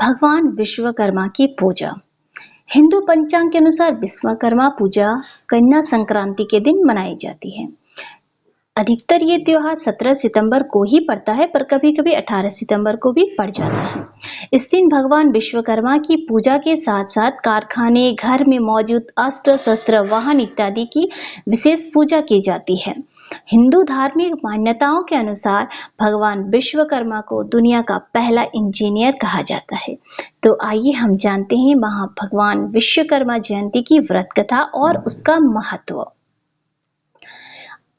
भगवान विश्वकर्मा की पूजा। हिंदू पंचांग के अनुसार विश्वकर्मा पूजा कन्या संक्रांति के दिन मनाई जाती है। अधिकतर ये त्योहार 17 सितंबर को ही पड़ता है, पर कभी-कभी 18 सितंबर को भी पड़ जाता है। इस दिन भगवान विश्वकर्मा की पूजा के साथ-साथ कारखाने, घर में मौजूद अस्त्र शस्त्र, वाहन इत्यादि की विशेष पूजा की जाती है। हिंदू धार्मिक मान्यताओं के अनुसार भगवान विश्वकर्मा को दुनिया का पहला इंजीनियर कहा जाता है। तो आइए हम जानते हैं भगवान विश्वकर्मा जयंती की व्रत कथा और उसका महत्व।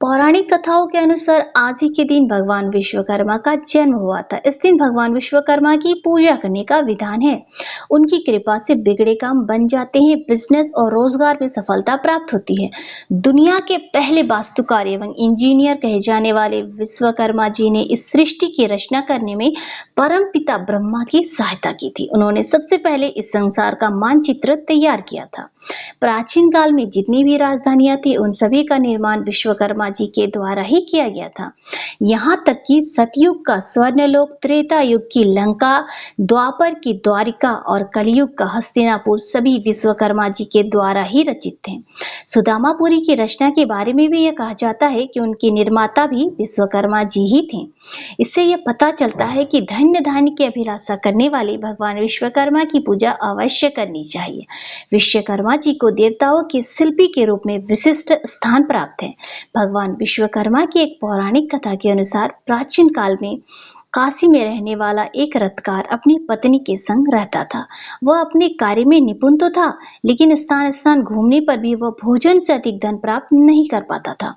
पौराणिक कथाओं के अनुसार आज ही के दिन भगवान विश्वकर्मा का जन्म हुआ था। इस दिन भगवान विश्वकर्मा की पूजा करने का विधान है। उनकी कृपा से बिगड़े काम बन जाते हैं, बिजनेस और रोजगार में सफलता प्राप्त होती है। दुनिया के पहले वास्तुकार एवं इंजीनियर कहे जाने वाले विश्वकर्मा जी ने इस सृष्टि की रचना करने में परम पिता ब्रह्मा की सहायता की थी। उन्होंने सबसे पहले इस संसार का मानचित्र तैयार किया था। प्राचीन काल में जितनी भी राजधानियां थी, उन सभी का निर्माण विश्वकर्मा जी के द्वारा ही किया गया था। यहाँ तक कि सतयुग का स्वर्णलोक, त्रेता युग की लंका, द्वापर की द्वारिका और कलयुग का हस्तिनापुर सभी विश्वकर्मा जी के द्वारा ही रचित थे। सुदामापुरी की रचना के बारे में भी यह कहा जाता है कि उनके निर्माता भी विश्वकर्मा जी ही थे। इससे यह पता चलता है कि धन्य धान्य की अभिलाषा करने वाले भगवान विश्वकर्मा की पूजा अवश्य करनी चाहिए। विश्वकर्मा जी को देवताओं के शिल्पी के रूप में विशिष्ट स्थान प्राप्त है। भगवान विश्वकर्मा की एक पौराणिक कथा के अनुसार प्राचीन काल में काशी में रहने वाला एक रथकार अपनी पत्नी के संग रहता था। वह अपने कार्य में निपुण तो था, लेकिन स्थान स्थान घूमने पर भी वह भोजन से अधिक धन प्राप्त नहीं कर पाता था।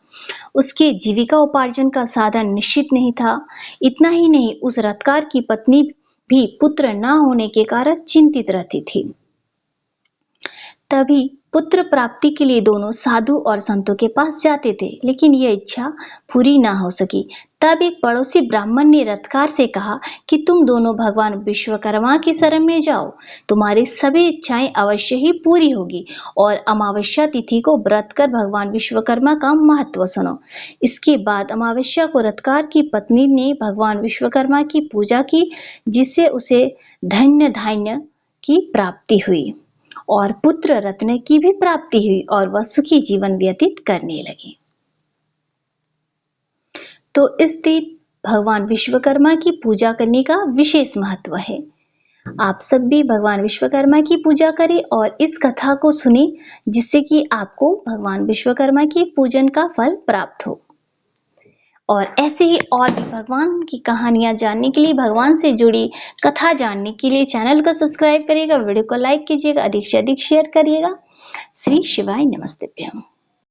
उसके जीविका उपार्जन का साधन निश्चित नहीं था। इतना ही नहीं, उस रथकार की पत्नी भी पुत्र न होने के कारण चिंतित रहती थी। तभी पुत्र प्राप्ति के लिए दोनों साधु और संतों के पास जाते थे, लेकिन यह इच्छा पूरी ना हो सकी। तब एक पड़ोसी ब्राह्मण ने रथकार से कहा कि तुम दोनों भगवान विश्वकर्मा की शरण में जाओ, तुम्हारी सभी इच्छाएं अवश्य ही पूरी होगी। और अमावस्या तिथि को व्रत कर भगवान विश्वकर्मा का महत्व सुनो। इसके बाद अमावस्या को रथकार की पत्नी ने भगवान विश्वकर्मा की पूजा की, जिससे उसे धन्य धान्य की प्राप्ति हुई और पुत्र रत्न की भी प्राप्ति हुई और वह सुखी जीवन व्यतीत करने लगी। तो इस दिन भगवान विश्वकर्मा की पूजा करने का विशेष महत्व है। आप सब भी भगवान विश्वकर्मा की पूजा करें और इस कथा को सुने, जिससे कि आपको भगवान विश्वकर्मा की पूजन का फल प्राप्त हो। और ऐसे ही और भी भगवान की कहानियां जानने के लिए, भगवान से जुड़ी कथा जानने के लिए चैनल को सब्सक्राइब करिएगा, वीडियो को लाइक कीजिएगा, अधिक से अधिक शेयर करिएगा। श्री शिवाय नमस्ते।